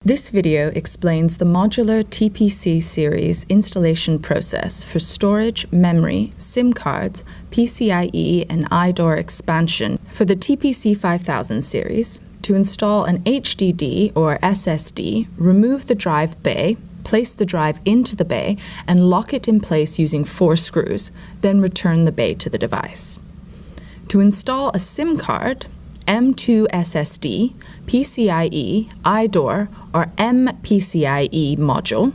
This video explains the modular TPC series installation process for storage, memory, SIM cards, PCIe, and iDOOR expansion for the TPC-5000 series. To install an HDD or SSD, remove the drive bay, place the drive into the bay, and lock it in place using 4 screws, then return the bay to the device. To install a SIM card, M2 SSD, PCIe, iDOOR, or mPCIe module,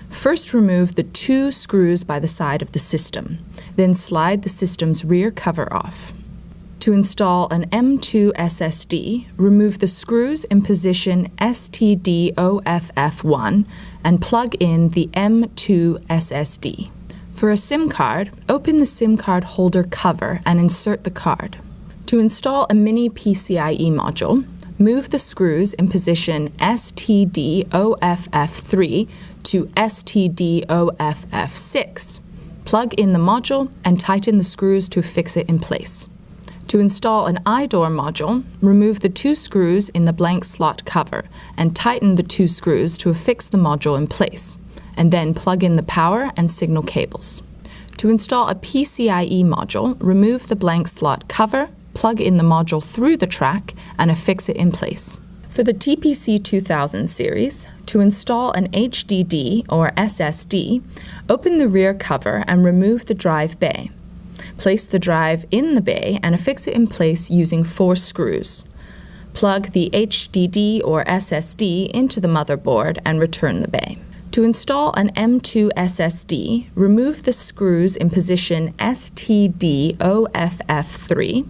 first remove the 2 screws by the side of the system, then slide the system's rear cover off. To install an M2 SSD, remove the screws in position STD-OFF1 and plug in the M2 SSD. For a SIM card, open the SIM card holder cover and insert the card. To install a mini PCIe module, move the screws in position STD-OFF3 to STD-OFF6. Plug in the module and tighten the screws to fix it in place. To install an iDOOR module, remove the 2 screws in the blank slot cover and tighten the 2 screws to affix the module in place, and then plug in the power and signal cables. To install a PCIe module, remove the blank slot cover, plug in the module through the track, and affix it in place. For the TPC-2000 series, to install an HDD or SSD, open the rear cover and remove the drive bay. Place the drive in the bay and affix it in place using 4 screws. Plug the HDD or SSD into the motherboard and return the bay. To install an M2 SSD, remove the screws in position STD-OFF3,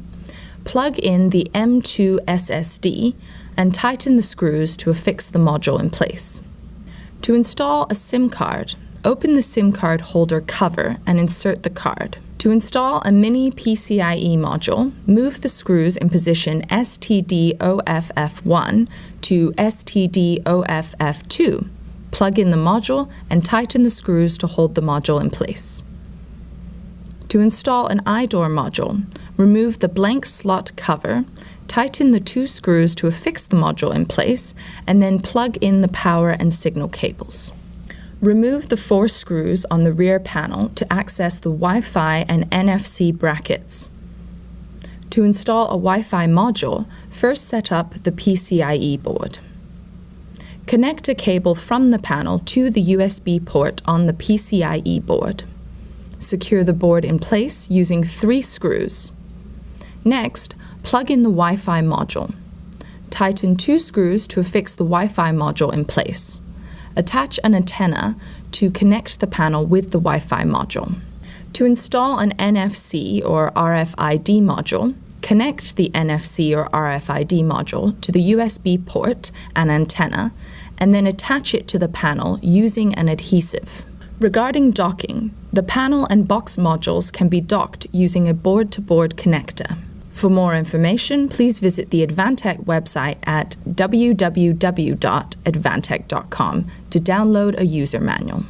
plug in the M2 SSD, and tighten the screws to affix the module in place. To install a SIM card, open the SIM card holder cover and insert the card. To install a mini PCIe module, move the screws in position STD-OFF1 to STD-OFF2. Plug in the module and tighten the screws to hold the module in place. To install an iDOOR module, remove the blank slot cover, tighten the 2 screws to affix the module in place, and then plug in the power and signal cables. Remove the 4 screws on the rear panel to access the Wi-Fi and NFC brackets. To install a Wi-Fi module, first set up the PCIe board. Connect a cable from the panel to the USB port on the PCIe board. Secure the board in place using 3 screws. Next, plug in the Wi-Fi module. Tighten 2 screws to affix the Wi-Fi module in place. Attach an antenna to connect the panel with the Wi-Fi module. To install an NFC or RFID module, connect the NFC or RFID module to the USB port and antenna, and then attach it to the panel using an adhesive. Regarding docking, the panel and box modules can be docked using a board-to-board connector. For more information, please visit the Advantech website at www.advantech.com to download a user manual.